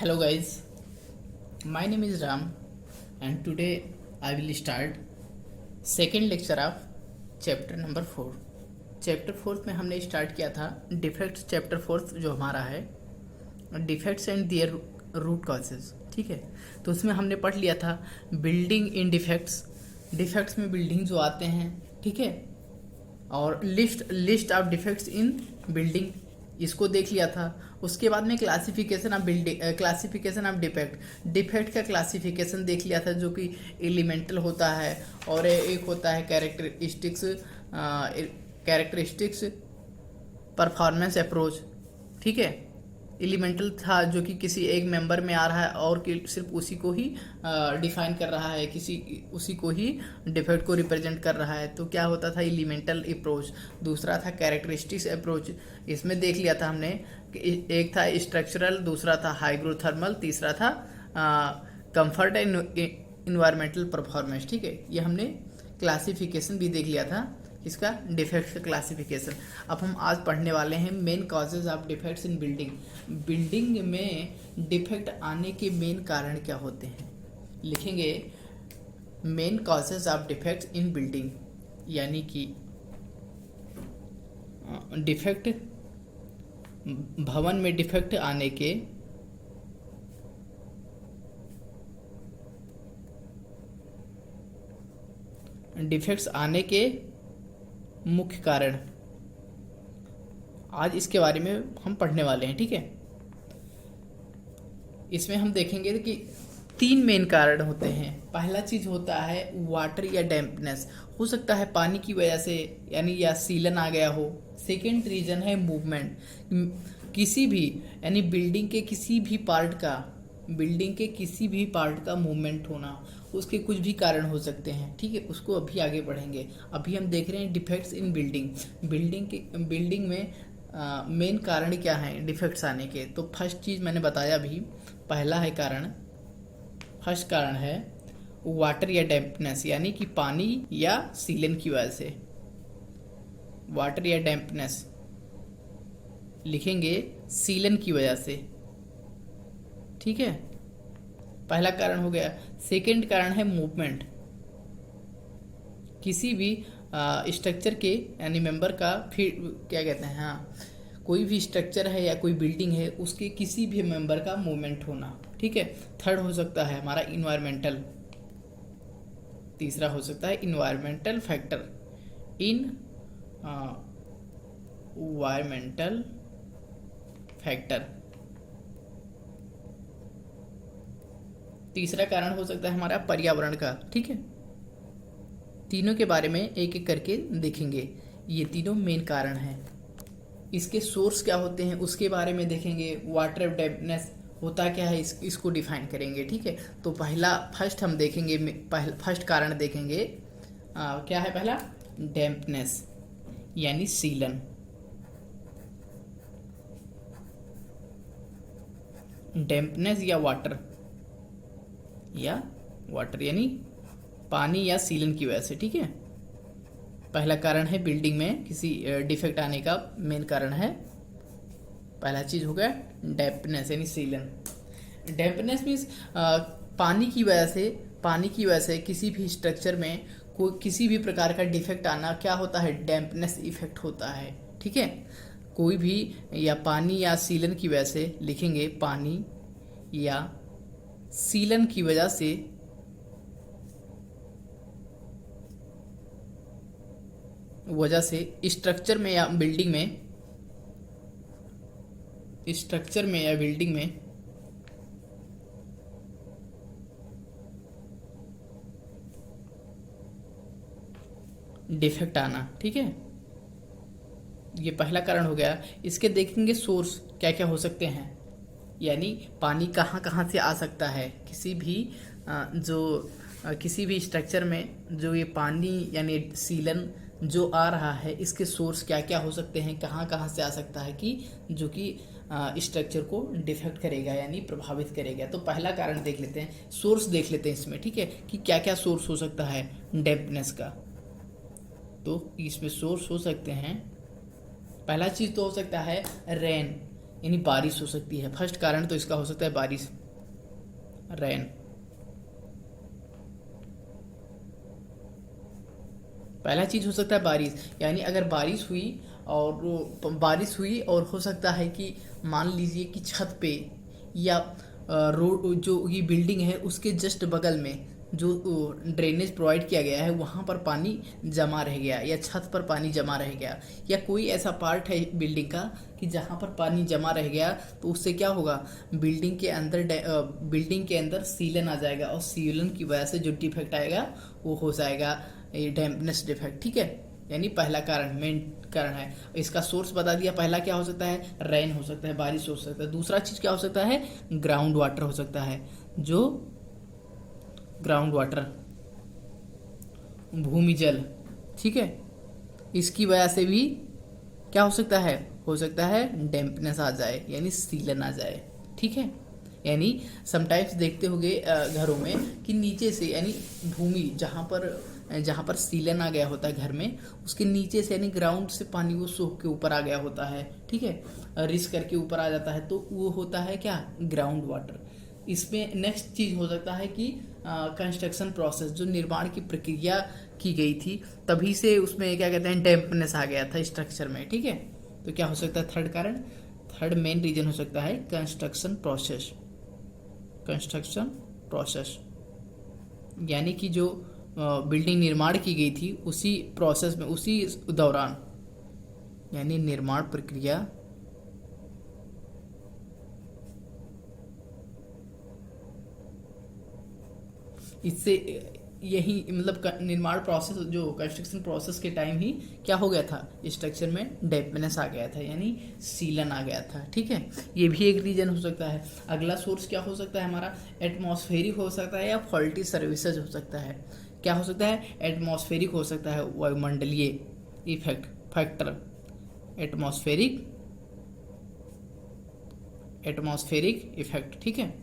Hello guys, my name is Ram and today I will start second lecture of chapter number 4. Chapter fourth में हमने start किया था defects. Chapter fourth जो हमारा है defects and their root causes. ठीक है, तो उसमें हमने पढ़ लिया था बिल्डिंग इन डिफेक्ट्स. डिफेक्ट्स में बिल्डिंग जो आते हैं, ठीक है, और list of defects in building, इसको देख लिया था. उसके बाद में classification of building, classification of defect का क्लासिफिकेशन देख लिया था, जो कि एलिमेंटल होता है और एक होता है कैरेक्टरिस्टिक्स परफॉर्मेंस अप्रोच. ठीक है, एलिमेंटल था जो कि किसी एक मेंबर में आ रहा है और कि सिर्फ उसी को ही डिफाइन कर रहा है, उसी को ही डिफेक्ट को रिप्रेजेंट कर रहा है. तो क्या होता था, एलिमेंटल अप्रोच. दूसरा था कैरेक्टरिस्टिक्स अप्रोच. इसमें देख लिया था हमने कि एक था स्ट्रक्चरल, दूसरा था हाइग्रोथर्मल, तीसरा था कंफर्ट एंड इन्वायरमेंटल परफॉर्मेंस. ठीक है, ये हमने क्लासिफिकेशन भी देख लिया था, इसका डिफेक्ट्स का क्लासिफिकेशन. अब हम आज पढ़ने वाले हैं main causes of defects in building. Building में डिफेक्ट आने के मेन कारण क्या होते हैं. लिखेंगे main causes of defects in building, यानी कि डिफेक्ट, भवन में डिफेक्ट आने के मुख्य कारण. आज इसके बारे में हम पढ़ने वाले हैं. ठीक है, इसमें हम देखेंगे कि 3 मेन कारण होते हैं. पहला चीज होता है वाटर या डैम्पनेस. हो सकता है पानी की वजह से, यानी या सीलन आ गया हो. सेकेंड रीजन है मूवमेंट. किसी भी, यानी बिल्डिंग के किसी भी पार्ट का मूवमेंट होना, उसके कुछ भी कारण हो सकते हैं. ठीक है, उसको अभी आगे बढ़ेंगे. अभी हम देख रहे हैं डिफेक्ट्स इन बिल्डिंग. बिल्डिंग में मेन कारण क्या है डिफेक्ट्स आने के. तो फर्स्ट चीज मैंने बताया अभी, फर्स्ट कारण है वाटर या डैम्पनेस, यानी कि पानी या सीलन की वजह से. वाटर या डैम्पनेस लिखेंगे सीलन की वजह से. ठीक है, पहला कारण हो गया. सेकंड कारण है मूवमेंट. किसी भी स्ट्रक्चर के, यानी मेंबर का, फिर क्या कहते हैं, हाँ, कोई भी स्ट्रक्चर है या कोई बिल्डिंग है, उसके किसी भी मेंबर का मूवमेंट होना. ठीक है. थर्ड हो सकता है हमारा इन्वायरमेंटल. तीसरा हो सकता है इन्वायरमेंटल फैक्टर. Environmental factor. तीसरा कारण हो सकता है हमारा पर्यावरण का. ठीक है, तीनों के बारे में एक एक करके देखेंगे. ये तीनों मेन कारण हैं. इसके सोर्स क्या होते हैं उसके बारे में देखेंगे. वाटर डैम्पनेस होता क्या है, इसको डिफाइन करेंगे. ठीक है, तो फर्स्ट हम देखेंगे, फर्स्ट कारण देखेंगे. क्या है पहला, डैम्पनेस यानी सीलन. डैम्पनेस या वाटर यानी पानी या सीलन की वजह से. ठीक है, पहला कारण है बिल्डिंग में किसी डिफेक्ट आने का मेन कारण है. पहला चीज हो गया डैम्पनेस यानी सीलन. डैम्पनेस मीन्स पानी की वजह से किसी भी स्ट्रक्चर में कोई किसी भी प्रकार का डिफेक्ट आना क्या होता है, डैम्पनेस इफेक्ट होता है. ठीक है, कोई भी या पानी या सीलन की वजह से, लिखेंगे पानी या सीलन की वजह से स्ट्रक्चर में या बिल्डिंग में डिफेक्ट आना. ठीक है, ये पहला कारण हो गया. इसके देखेंगे सोर्स क्या क्या हो सकते हैं, यानी पानी कहाँ कहाँ से आ सकता है. किसी भी स्ट्रक्चर में जो ये पानी यानी सीलन जो आ रहा है, इसके सोर्स क्या क्या हो सकते हैं, कहाँ कहाँ से आ सकता है कि जो कि स्ट्रक्चर को डिफेक्ट करेगा यानी प्रभावित करेगा. तो पहला कारण देख लेते हैं, सोर्स देख लेते हैं इसमें. ठीक है, कि क्या क्या सोर्स हो सकता है डैम्पनेस का. तो इसमें सोर्स हो सकते हैं, पहला चीज तो हो सकता है रेन, यानी बारिश हो सकती है। फर्स्ट कारण तो इसका हो सकता है बारिश, रेन। पहला चीज हो सकता है बारिश, यानी अगर बारिश हुई और हो सकता है कि मान लीजिए कि छत पे या रोड, जो ये बिल्डिंग है उसके जस्ट बगल में जो ड्रेनेज प्रोवाइड किया गया है वहाँ पर पानी जमा रह गया, या छत पर पानी जमा रह गया, या कोई ऐसा पार्ट है बिल्डिंग का कि जहाँ पर पानी जमा रह गया, तो उससे क्या होगा, बिल्डिंग के अंदर सीलन आ जाएगा, और सीलन की वजह से जो डिफेक्ट आएगा वो हो जाएगा डैम्पनेस डिफेक्ट। ठीक है, यानी पहला कारण, मेन कारण है। इसका सोर्स बता दिया, पहला क्या हो सकता है, रेन हो सकता है, बारिश हो सकता है। दूसरा चीज क्या हो सकता है, ग्राउंड वाटर हो सकता है, जो ग्राउंड वाटर, भूमि जल। ठीक है, इसकी वजह से भी क्या हो सकता है डैम्पनेस आ जाए, यानी सीलन आ जाए। ठीक है, यानी समटाइम्स देखते होंगे घरों में कि नीचे से, यानी भूमि जहाँ पर सीलन आ गया होता है घर में, उसके नीचे से यानी ग्राउंड से पानी वो सूख के ऊपर आ गया होता है। ठीक है, रिस करके ऊपर आ जाता है, तो वो होता है क्या, ग्राउंड वाटर। इसमें नेक्स्ट चीज हो सकता है कि कंस्ट्रक्शन प्रोसेस, जो निर्माण की प्रक्रिया की गई थी, तभी से उसमें क्या कहते हैं डैम्पनेस आ गया था स्ट्रक्चर में। ठीक है, तो क्या हो सकता है थर्ड कारण, थर्ड मेन रीजन हो सकता है कंस्ट्रक्शन प्रोसेस, यानी कि जो बिल्डिंग निर्माण की गई थी उसी प्रोसेस में, उसी दौरान, यानी निर्माण प्रक्रिया इससे यही मतलब निर्माण प्रोसेस, जो कंस्ट्रक्शन प्रोसेस के टाइम ही क्या हो गया था, स्ट्रक्चर में डैम्पनेस आ गया था, यानी सीलन आ गया था। ठीक है, ये भी एक रीजन हो सकता है। अगला सोर्स क्या हो सकता है हमारा, एटमॉस्फेरिक हो सकता है या फॉल्टी सर्विसेज हो सकता है। क्या हो सकता है, एटमॉस्फेरिक हो सकता है, वायुमंडलीय इफेक्ट, फैक्टर, एटमॉस्फेरिक इफेक्ट। ठीक है,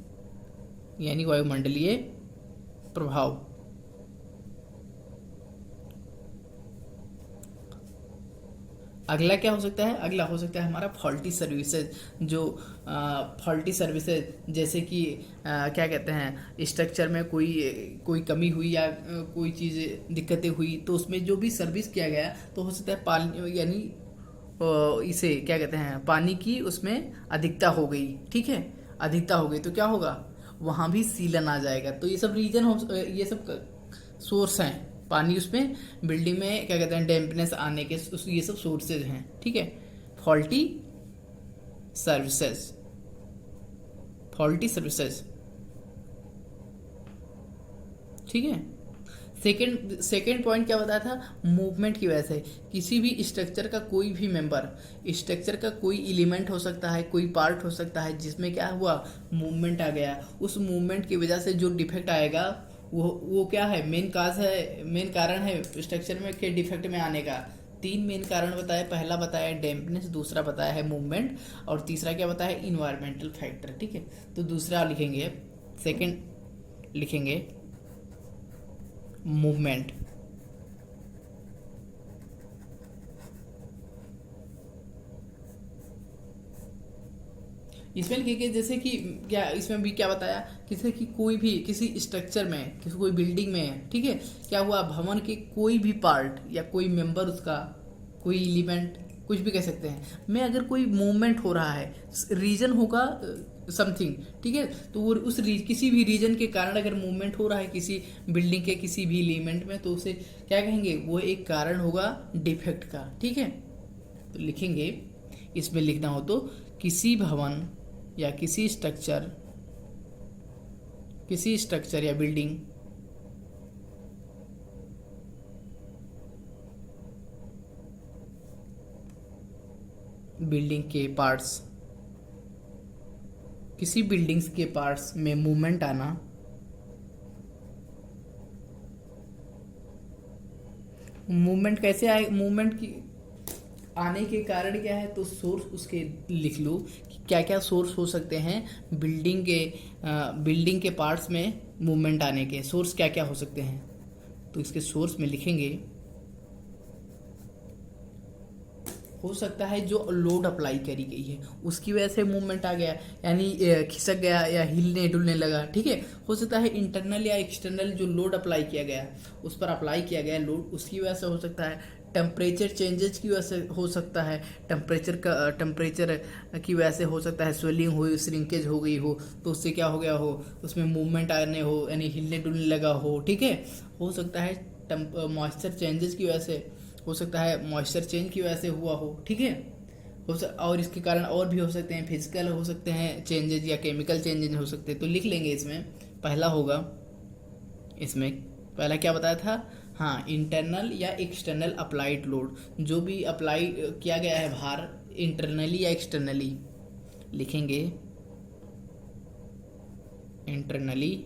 यानी वायुमंडलीय प्रभाव। अगला क्या हो सकता है, अगला हो सकता है हमारा फॉल्टी सर्विसेज, जो फॉल्टी सर्विसेज जैसे कि क्या कहते हैं, स्ट्रक्चर में कोई कमी हुई या कोई चीज़ दिक्कतें हुई, तो उसमें जो भी सर्विस किया गया, तो हो सकता है पानी, यानी इसे क्या कहते हैं, पानी की उसमें अधिकता हो गई। ठीक है, अधिकता हो गई तो क्या होगा, वहाँ भी सीलन आ जाएगा। तो ये सब रीजन ये सब सोर्स हैं, पानी उसमें बिल्डिंग में क्या कहते हैं डैम्पनेस आने के, ये सब सोर्सेज हैं। ठीक है, फॉल्टी सर्विसेज, ठीक है। सेकेंड पॉइंट क्या बताया था, मूवमेंट की वजह से। किसी भी स्ट्रक्चर का कोई भी मेंबर, स्ट्रक्चर का कोई एलिमेंट हो सकता है, कोई पार्ट हो सकता है जिसमें क्या हुआ, मूवमेंट आ गया। उस मूवमेंट की वजह से जो डिफेक्ट आएगा वो क्या है, मेन कारण है स्ट्रक्चर में के डिफेक्ट में आने का। 3 मेन कारण बताया, पहला बताया डैम्पनेस, दूसरा बताया है मूवमेंट, और तीसरा क्या बताया, इन्वायरमेंटल फैक्टर। ठीक है, तो दूसरा लिखेंगे, सेकेंड लिखेंगे मूवमेंट। इसमें लिखेंगे जैसे कि क्या, इसमें भी क्या बताया, जैसे कि कोई भी किसी स्ट्रक्चर में, किसी कोई बिल्डिंग में, ठीक है, क्या हुआ, भवन के कोई भी पार्ट या कोई मेंबर, उसका कोई एलिमेंट, कुछ भी कह सकते हैं, में अगर कोई मूवमेंट हो रहा है, रीजन होगा समथिंग। ठीक है, तो वो किसी भी रीजन के कारण अगर मूवमेंट हो रहा है किसी बिल्डिंग के किसी भी एलिमेंट में, तो उसे क्या कहेंगे, वो एक कारण होगा डिफेक्ट का। ठीक है, तो लिखेंगे, इसमें लिखना हो तो किसी भवन या किसी स्ट्रक्चर या बिल्डिंग के पार्ट्स, किसी बिल्डिंग्स के पार्ट्स में मूवमेंट आना, मूवमेंट कैसे आए, मूवमेंट की आने के कारण क्या है, तो सोर्स उसके लिख लो कि क्या क्या सोर्स हो सकते हैं बिल्डिंग के पार्ट्स में मूवमेंट आने के, सोर्स क्या क्या हो सकते हैं। तो इसके सोर्स में लिखेंगे हो सकता है जो लोड अप्लाई करी गई है उसकी वजह से मूवमेंट आ गया, यानी खिसक गया या हिलने डुलने लगा, ठीक है। हो सकता है इंटरनल या एक्सटर्नल जो लोड अप्लाई किया गया, उस पर अप्लाई किया गया लोड, उसकी वजह से हो सकता है। टेम्परेचर चेंजेस की वजह से हो सकता है, टेम्परेचर की वजह से हो सकता है स्वेलिंग हुई, श्रिंकेज हो गई हो, तो उससे क्या हो गया हो, उसमें मूवमेंट आने हो, यानी हिलने डुलने लगा हो, ठीक है। हो सकता है मॉइस्चर चेंजेस की वजह से, हो सकता है मॉइस्चर चेंज की वजह से हुआ हो, ठीक है। और इसके कारण और भी हो सकते हैं, फिजिकल हो सकते हैं चेंजेज या केमिकल चेंजेज हो सकते हैं। तो लिख लेंगे इसमें पहला होगा, इसमें पहला क्या बताया था, हाँ, इंटरनल या एक्सटर्नल अप्लाइड लोड, जो भी अप्लाई किया गया है भार इंटरनली या एक्सटर्नली, लिखेंगे इंटरनली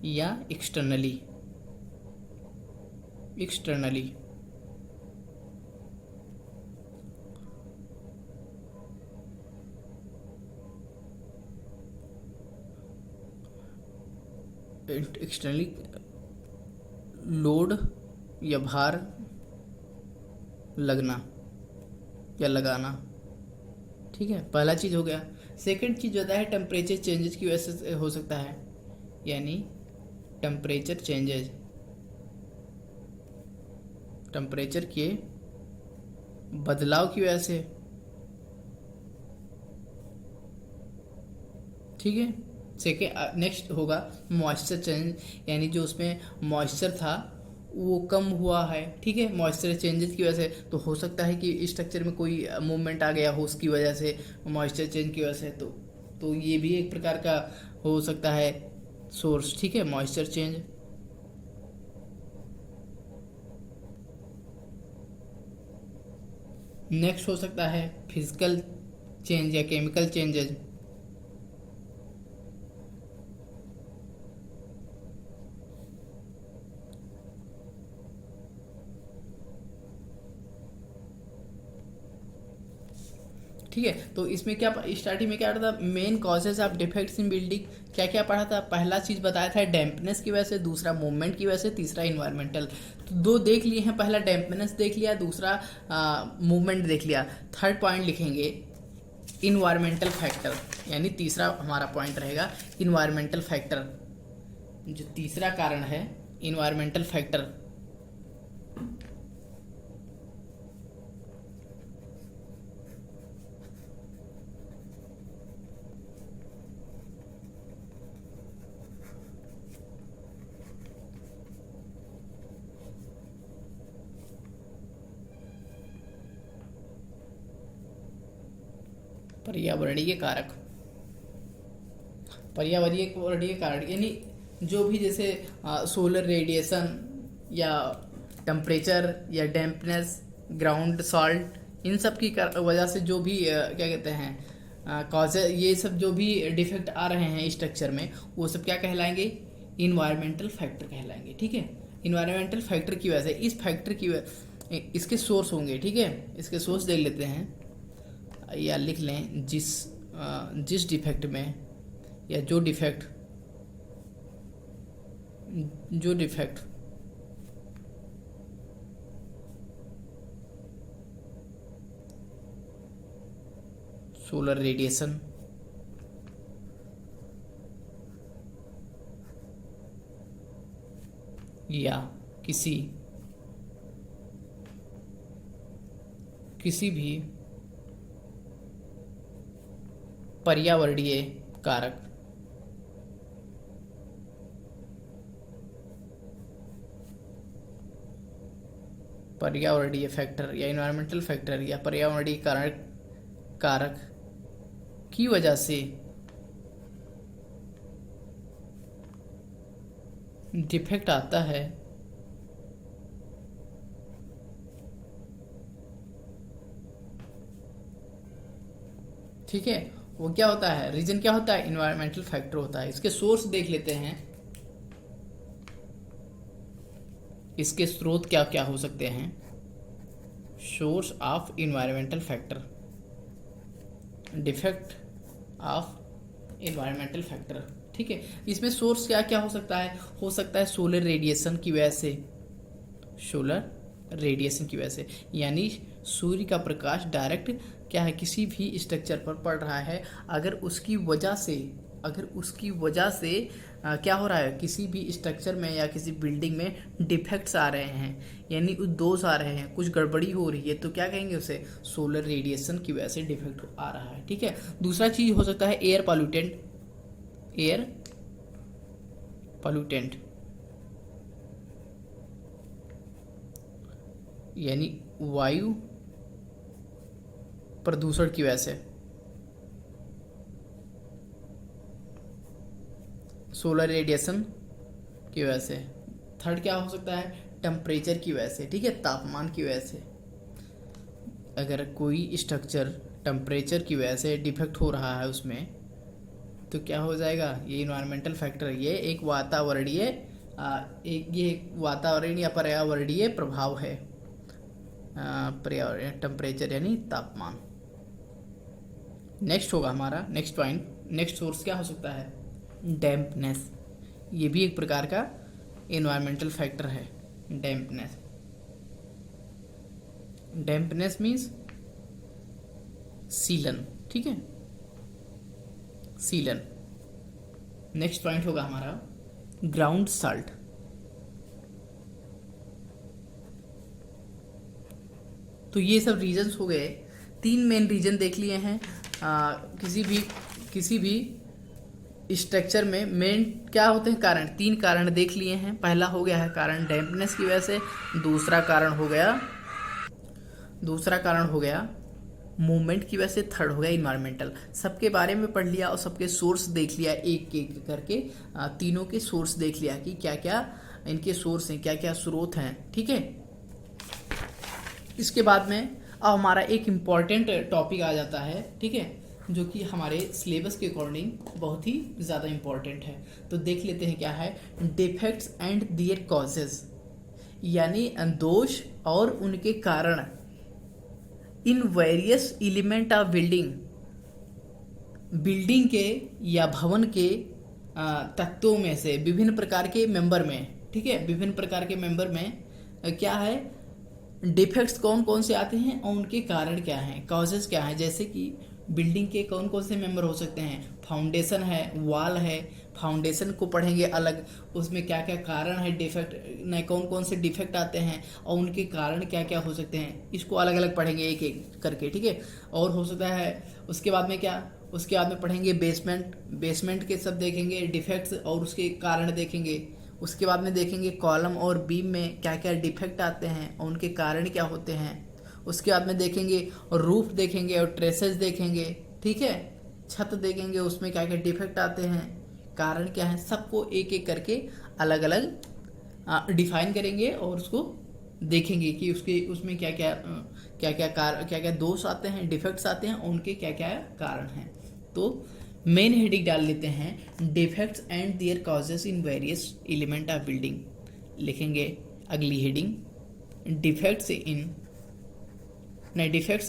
या एक्सटर्नली। एक्सटर्नली लोड या भार लगना या लगाना, ठीक है, पहला चीज़ हो गया। सेकंड चीज़ होता है टेम्परेचर चेंजेस की वजह से हो सकता है, यानी टेम्परेचर चेंजेस, टेम्परेचर के बदलाव की वजह से, ठीक है। सेकेंड नेक्स्ट होगा मॉइस्चर चेंज, यानी जो उसमें मॉइस्चर था वो कम हुआ है, ठीक है, मॉइस्चर चेंजेस की वजह से। तो हो सकता है कि स्ट्रक्चर में कोई मूवमेंट आ गया हो उसकी वजह से, मॉइस्चर चेंज की वजह से, तो ये भी एक प्रकार का हो सकता है सोर्स, ठीक है, मॉइस्चर चेंज। नेक्स्ट हो सकता है फिजिकल चेंज या केमिकल चेंजेस, ठीक है। तो इसमें क्या स्टार्टिंग में क्या पढ़ा था, main causes of defects in building, क्या क्या पढ़ा था। पहला चीज़ बताया था डैम्पनेस की वजह से, दूसरा मूवमेंट की वजह से, तीसरा इन्वायरमेंटल। तो दो देख लिए हैं, पहला डैम्पनेस देख लिया, दूसरा मूवमेंट देख लिया। थर्ड पॉइंट लिखेंगे इन्वायरमेंटल फैक्टर, यानी तीसरा हमारा पॉइंट रहेगा इन्वायरमेंटल फैक्टर। जो तीसरा कारण है इन्वायरमेंटल फैक्टर, पर्यावरणीय कारक, पर्यावरणीय कारक यानी जो भी जैसे सोलर रेडिएशन या टेम्परेचर या डैम्पनेस, ग्राउंड सॉल्ट, इन सब की वजह से जो भी क्या कहते हैं कॉज, ये सब जो भी डिफेक्ट आ रहे हैं स्ट्रक्चर में, वो सब क्या कहलाएंगे, इन्वायरमेंटल फैक्टर कहलाएंगे, ठीक है। इन्वायरमेंटल फैक्टर की वजह से, इस फैक्टर की इसके सोर्स होंगे, ठीक है। इसके सोर्स देख लेते हैं या लिख लें, जिस डिफेक्ट में या जो डिफेक्ट सोलर रेडिएशन या किसी भी पर्यावरणीय कारक, पर्यावरणीय फैक्टर या इन्वायरमेंटल फैक्टर या पर्यावरणीय कारक की वजह से डिफेक्ट आता है, ठीक है। वो क्या होता है, रीजन क्या होता है, इन्वायरमेंटल फैक्टर होता है। इसके सोर्स देख लेते हैं, इसके स्रोत क्या क्या हो सकते हैं। Source of environmental factor, defect of environmental factor, ठीक है। इसमें सोर्स क्या क्या हो सकता है सोलर रेडिएशन की वजह से, सोलर रेडिएशन की वजह से, यानी सूर्य का प्रकाश डायरेक्ट क्या है किसी भी स्ट्रक्चर पर पड़ रहा है, अगर उसकी वजह से क्या हो रहा है, किसी भी स्ट्रक्चर में या किसी बिल्डिंग में डिफेक्ट्स आ रहे हैं, यानी दोष आ रहे हैं, कुछ गड़बड़ी हो रही है, तो क्या कहेंगे उसे, सोलर रेडिएशन की वजह से डिफेक्ट आ रहा है। ठीक है। दूसरा चीज हो सकता है एयर पॉल्यूटेंट, यानी वायु प्रदूषण की वजह से, सोलर रेडिएशन की वजह से। थर्ड क्या हो सकता है, टेम्परेचर की वजह से। ठीक है, तापमान की वजह से। अगर कोई स्ट्रक्चर टेम्परेचर की वजह से डिफेक्ट हो रहा है उसमें, तो क्या हो जाएगा, ये इन्वायरमेंटल फैक्टर, ये एक वातावरणीय या पर्यावरणीय प्रभाव है। पर्यावरण टेम्परेचर यानी तापमान। नेक्स्ट होगा हमारा नेक्स्ट पॉइंट, नेक्स्ट सोर्स क्या हो सकता है, डैम्पनेस। ये भी एक प्रकार का इन्वायरमेंटल फैक्टर है। डैम्पनेस मीन्स सीलन। ठीक है, सीलन। नेक्स्ट पॉइंट होगा हमारा ग्राउंड साल्ट। तो ये सब रीजंस हो गए, 3 मेन रीजन देख लिए हैं। किसी भी स्ट्रक्चर में मेन क्या होते हैं, कारण, 3 कारण देख लिए हैं। पहला हो गया है कारण डैम्पनेस की वजह से, दूसरा कारण हो गया मूवमेंट की वजह से, थर्ड हो गया इन्वायरमेंटल। सबके बारे में पढ़ लिया और सबके सोर्स देख लिया, एक एक करके तीनों के सोर्स देख लिया कि क्या क्या इनके सोर्स हैं, क्या क्या स्रोत हैं। ठीक है। इसके बाद में अब हमारा एक इम्पॉर्टेंट टॉपिक आ जाता है। ठीक है, जो कि हमारे सिलेबस के अकॉर्डिंग बहुत ही ज़्यादा इम्पॉर्टेंट है। तो देख लेते हैं क्या है, डिफेक्ट्स एंड देयर कॉजेज, यानी दोष और उनके कारण in various element of building के या भवन के तत्वों में से, विभिन्न प्रकार के मेंबर में। ठीक है, विभिन्न प्रकार के मेंबर में क्या है, डिफेक्ट्स कौन कौन से आते हैं और उनके कारण क्या हैं, कॉजेज क्या हैं। जैसे कि बिल्डिंग के कौन कौन से मेंबर हो सकते हैं, फाउंडेशन है, वॉल है। फाउंडेशन को पढ़ेंगे अलग, उसमें क्या क्या कारण है, डिफेक्ट न कौन कौन से डिफेक्ट आते हैं और उनके कारण क्या क्या हो सकते हैं, इसको अलग अलग पढ़ेंगे एक एक करके। ठीक है। और हो सकता है उसके बाद में पढ़ेंगे बेसमेंट के सब देखेंगे डिफेक्ट्स और उसके कारण देखेंगे। उसके बाद में देखेंगे कॉलम और बीम में क्या क्या डिफेक्ट आते हैं और उनके कारण क्या होते हैं। उसके बाद में देखेंगे रूफ देखेंगे और ट्रेसेस देखेंगे। ठीक है, छत देखेंगे, उसमें क्या क्या डिफेक्ट आते हैं, कारण क्या है, सबको एक एक करके अलग अलग डिफाइन करेंगे और उसको देखेंगे कि उसमें क्या क्या दोष आते हैं, डिफेक्ट्स आते हैं और उनके क्या क्या कारण हैं। तो मेन हेडिंग डाल लेते हैं, defects and their causes in various element of building. लिखेंगे अगली heading, defects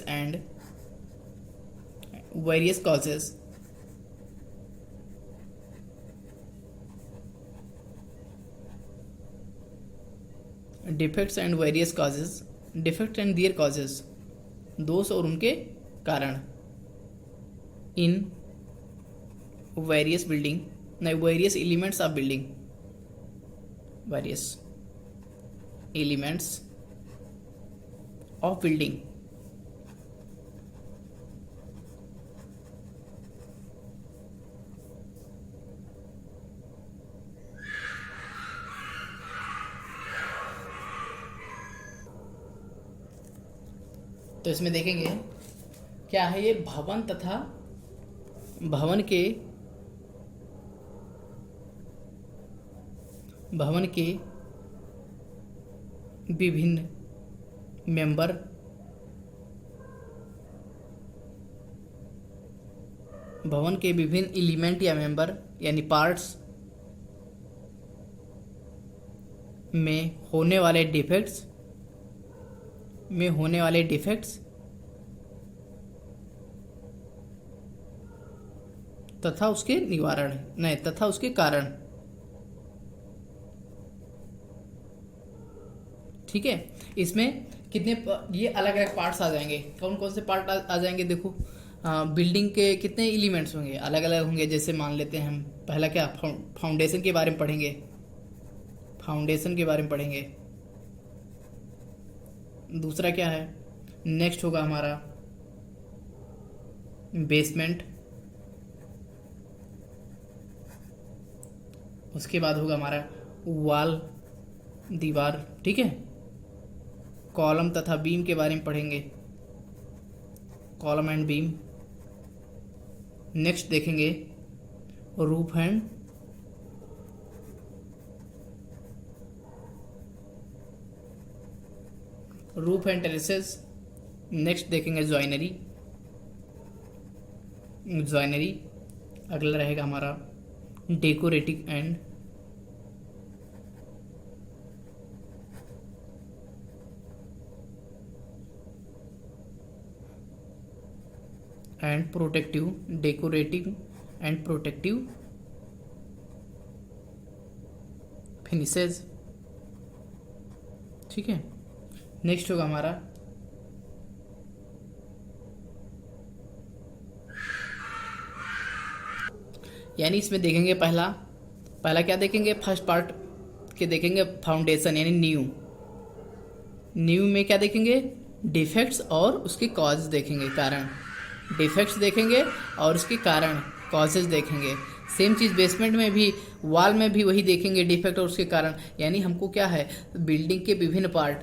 and various causes defects and their causes, दोष और उनके कारण, in various elements of building, various elements of building. तो इसमें देखेंगे क्या है, ये भवन तथा भवन के विभिन्न मेंबर, भवन के विभिन्न एलिमेंट या मेंबर यानी पार्ट्स में होने वाले डिफेक्ट्स तथा उसके कारण ठीक है। इसमें कितने ये अलग अलग पार्ट्स आ जाएंगे। कौन कौन से पार्ट आ जाएंगे देखो। बिल्डिंग के कितने एलिमेंट्स होंगे, अलग अलग होंगे। जैसे मान लेते हैं हम पहला क्या, फाउंडेशन के बारे में पढ़ेंगे, फाउंडेशन के बारे में पढ़ेंगे। दूसरा क्या है, नेक्स्ट होगा हमारा बेसमेंट। उसके बाद होगा हमारा वॉल, दीवार, ठीक है। कॉलम तथा बीम के बारे में पढ़ेंगे, कॉलम एंड बीम। नेक्स्ट देखेंगे रूफ एंड टेरेसेस। नेक्स्ट देखेंगे जॉइनरी। अगला रहेगा हमारा डेकोरेटिव एंड प्रोटेक्टिव फिनिशेस, ठीक है। नेक्स्ट होगा हमारा यानी इसमें देखेंगे पहला क्या देखेंगे, फर्स्ट पार्ट के देखेंगे फाउंडेशन यानी न्यू में क्या देखेंगे, डिफेक्ट्स और उसके कॉज देखेंगे, कारण। डिफेक्ट्स देखेंगे और उसके कारण, कॉजेज देखेंगे। सेम चीज़ बेसमेंट में भी, वॉल में भी वही देखेंगे, डिफेक्ट और उसके कारण। यानी हमको क्या है, बिल्डिंग के विभिन्न पार्ट,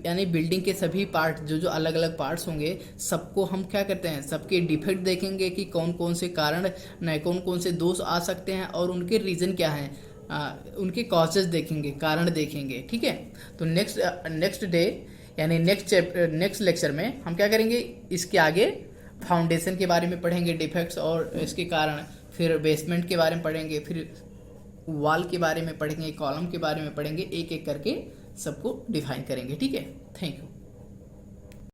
यानी बिल्डिंग के सभी पार्ट जो अलग अलग पार्ट्स होंगे, सबको हम क्या करते हैं, सबके डिफेक्ट देखेंगे कि कौन कौन से कारण, कौन कौन से दोष आ सकते हैं और उनके रीज़न क्या हैं, उनके कॉजेज देखेंगे, कारण देखेंगे, ठीक है। तो नेक्स्ट डे यानी नेक्स्ट लेक्चर में हम क्या करेंगे, इसके आगे फाउंडेशन के बारे में पढ़ेंगे, डिफेक्ट्स और इसके कारण। फिर बेसमेंट के बारे में पढ़ेंगे, फिर वॉल के बारे में पढ़ेंगे, कॉलम के बारे में पढ़ेंगे, एक एक करके सबको डिफाइन करेंगे, ठीक है। Thank you.